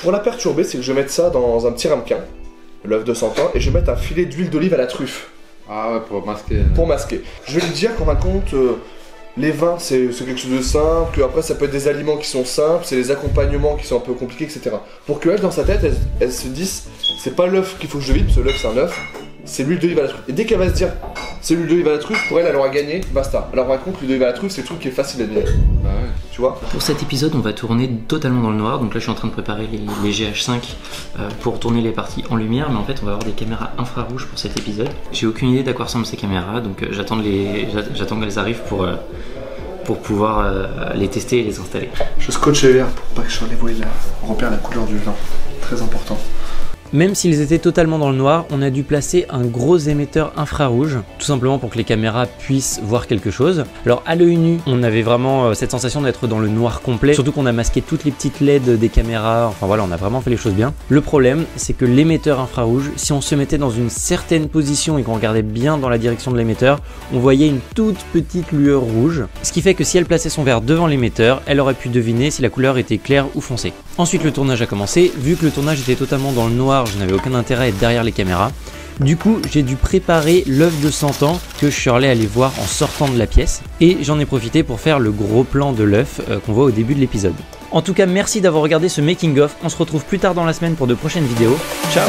pour la perturber, c'est que je vais mettre ça dans un petit ramequin, l'œuf de 100 ans, et je vais mettre un filet d'huile d'olive à la truffe. Ah ouais, pour masquer. Pour masquer. Je vais lui dire qu'en fin de compte, les vins c'est quelque chose de simple, que après ça peut être des aliments qui sont simples, c'est les accompagnements qui sont un peu compliqués, etc. Pour qu'elle, dans sa tête, elle se dise, c'est pas l'œuf qu'il faut que je vide, parce que l'œuf c'est un œuf, c'est l'huile d'olive à la truffe. Et dès qu'elle va se dire, c'est l'huile d'olive à la truffe, pour elle, elle aura gagné, basta. Alors par contre, l'huile d'olive à la truffe, c'est le truc qui est facile à deviner. Bah ouais. Tu vois? Pour cet épisode, on va tourner totalement dans le noir. Donc là, je suis en train de préparer les GH5 pour tourner les parties en lumière. Mais en fait, on va avoir des caméras infrarouges pour cet épisode. J'ai aucune idée d'à quoi ressemblent ces caméras. Donc j'attends qu'elles arrivent pour pouvoir les tester et les installer. Je scotche les verres pour pas que sur les voiles repère la couleur du vin. Très important. Même s'ils étaient totalement dans le noir, on a dû placer un gros émetteur infrarouge, tout simplement pour que les caméras puissent voir quelque chose. Alors à l'œil nu, on avait vraiment cette sensation d'être dans le noir complet, surtout qu'on a masqué toutes les petites LED des caméras, enfin voilà, on a vraiment fait les choses bien. Le problème, c'est que l'émetteur infrarouge, si on se mettait dans une certaine position et qu'on regardait bien dans la direction de l'émetteur, on voyait une toute petite lueur rouge, ce qui fait que si elle plaçait son verre devant l'émetteur, elle aurait pu deviner si la couleur était claire ou foncée. Ensuite, le tournage a commencé. Vu que le tournage était totalement dans le noir, je n'avais aucun intérêt à être derrière les caméras. Du coup, j'ai dû préparer l'œuf de 100 ans que Shirley allait voir en sortant de la pièce. Et j'en ai profité pour faire le gros plan de l'œuf qu'on voit au début de l'épisode. En tout cas, merci d'avoir regardé ce making of. On se retrouve plus tard dans la semaine pour de prochaines vidéos. Ciao!